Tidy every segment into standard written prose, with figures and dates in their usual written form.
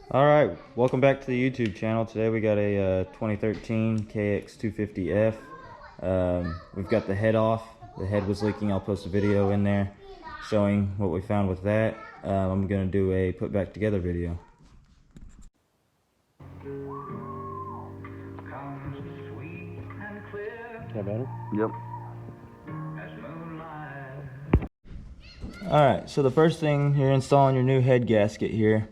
Alright, welcome back to the YouTube channel. Today we got a 2013 kx250f. We've got the head off. The head was leaking. I'll post a video in there showing what we found with that. I'm going to do a put back together video. Is that better? Yep. Alright, so the first thing, you're installing your new head gasket here,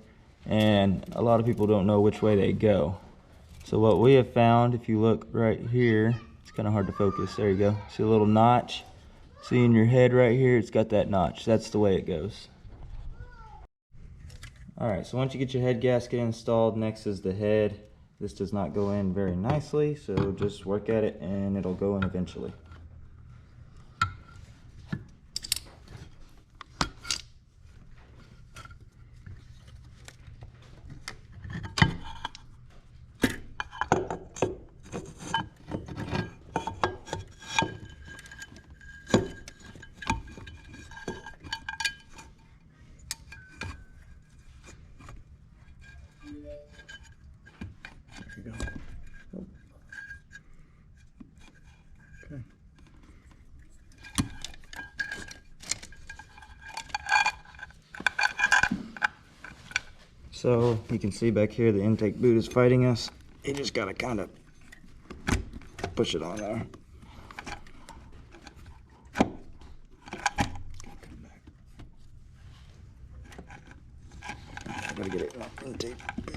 and a lot of people don't know which way they go. So what we have found, if you look right here, it's kind of hard to focus, there you go, see a little notch? See in your head right here, it's got that notch. That's the way it goes. Alright, so once you get your head gasket installed, next is the head. This does not go in very nicely, so just work at it and it'll go in eventually. Okay. So you can see back here the intake boot is fighting us. You just gotta kind of push it on there. I gotta get it in the intake boot.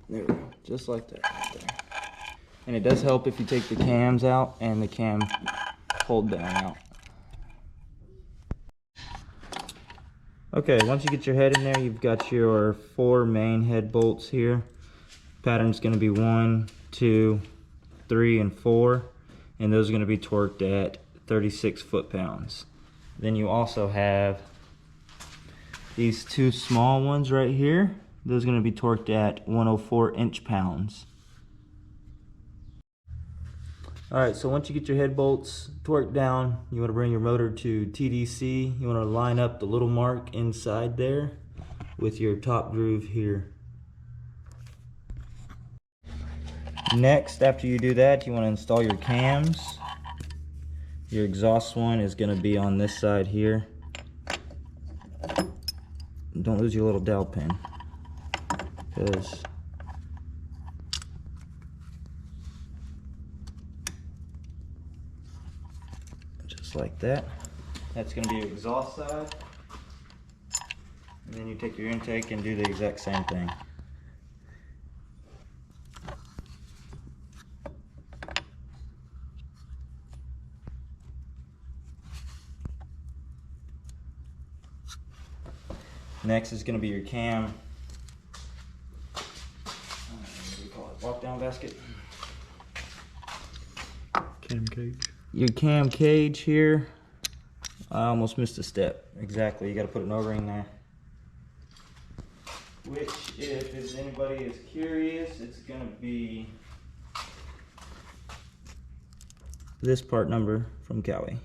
There we go, just like that right there. And it does help if you take the cams out and the cam hold down out. Okay, once you get your head in there, you've got your 4 main head bolts here. Pattern's going to be 1, 2, 3, and 4, and those are going to be torqued at 36 foot-pounds. Then you also have these 2 small ones right here. Those are going to be torqued at 104 inch-pounds. Alright, so once you get your head bolts torqued down, you want to bring your motor to TDC. You want to line up the little mark inside there with your top groove here. Next, after you do that, you want to install your cams. Your exhaust one is going to be on this side here. Don't lose your little dowel pin, because just like that. That's going to be your exhaust side. And then you take your intake and do the exact same thing. Next is going to be your cam. What do we call it? Walk down basket. Cam cage. Your cam cage here. I almost missed a step. Exactly. You got to put an O-ring there. Which, if anybody is curious, it's going to be this part number from Cowie.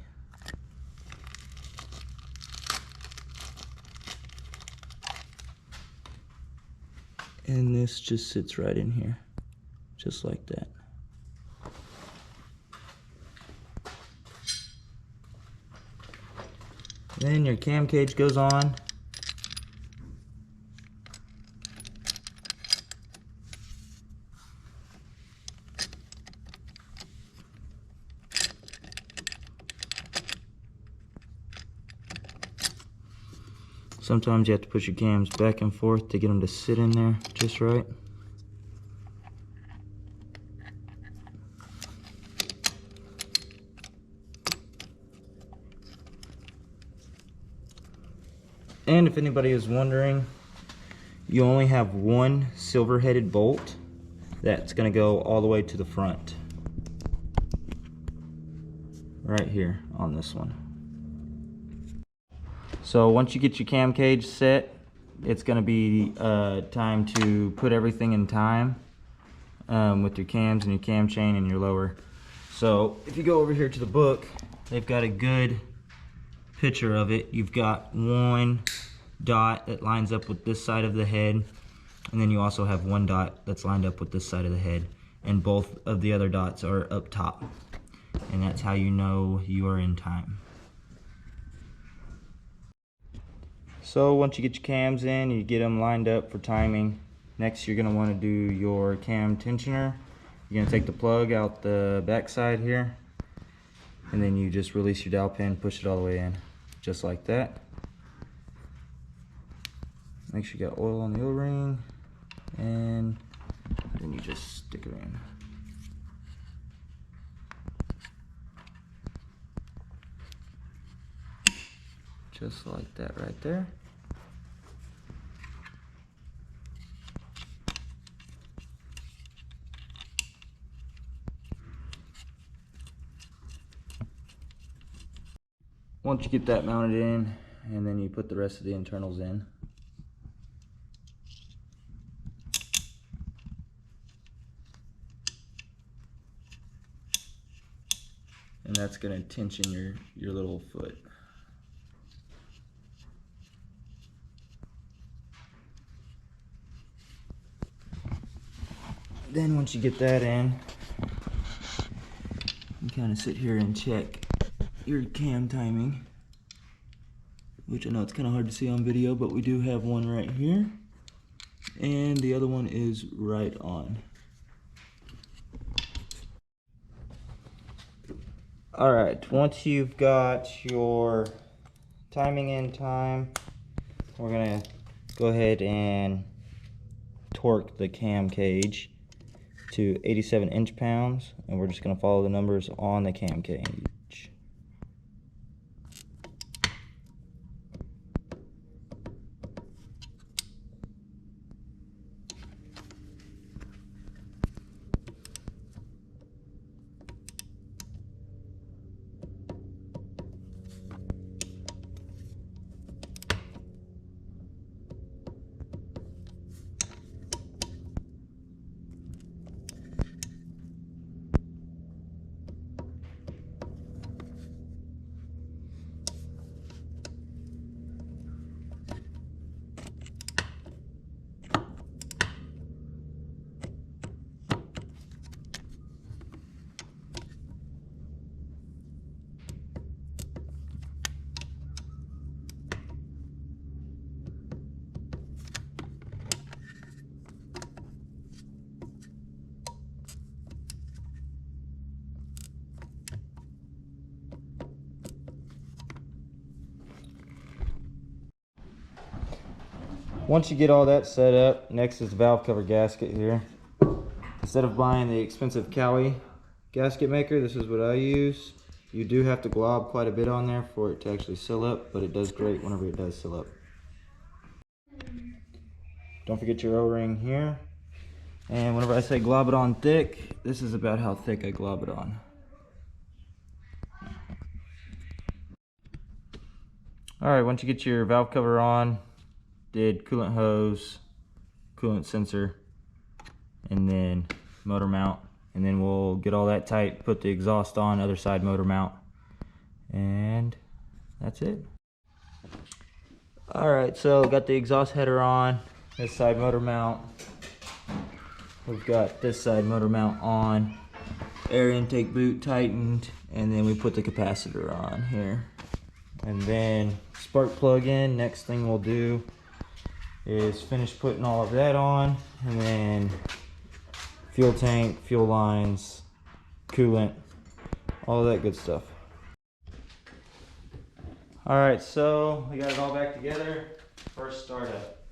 And this just sits right in here, just like that. Then your cam cage goes on. Sometimes you have to push your cams back and forth to get them to sit in there just right. And if anybody is wondering, you only have one silver-headed bolt that's going to go all the way to the front. right here on this one. So once you get your cam cage set, it's going to be time to put everything in time with your cams and your cam chain and your lower. So if you go over here to the book, they've got a good picture of it. You've got one dot that lines up with this side of the head, and then you also have one dot that's lined up with this side of the head, and both of the other dots are up top, and that's how you know you are in time. So once you get your cams in, you get them lined up for timing. Next you're going to want to do your cam tensioner. You're going to take the plug out the back side here, and then you just release your dowel pin, push it all the way in, just like that. Make sure you got oil on the O-ring, and then you just stick it in. Just like that right there. Once you get that mounted in, and then you put the rest of the internals in. And that's going to tension your little foot. Then once you get that in, you kind of sit here and check your cam timing, which I know it's kind of hard to see on video, but we do have one right here, and the other one is right on. Alright, once you've got your timing in time, we're going to go ahead and torque the cam cage to 87 inch-pounds, and we're just going to follow the numbers on the cam cage. Once you get all that set up, next is the valve cover gasket here. Instead of buying the expensive Cowie gasket maker, this is what I use. You do have to glob quite a bit on there for it to actually seal up, but it does great whenever it does seal up. Don't forget your O-ring here. And whenever I say glob it on thick, this is about how thick I glob it on. Alright, once you get your valve cover on, did coolant hose, coolant sensor, and then motor mount, and then we'll get all that tight, put the exhaust on, other side motor mount, and that's it. Alright, so got the exhaust header on, this side motor mount, we've got this side motor mount on, air intake boot tightened, and then we put the capacitor on here, and then spark plug in. Next thing we'll do is finish putting all of that on, and then fuel tank, fuel lines, coolant, all that good stuff. Alright, so we got it all back together. First startup.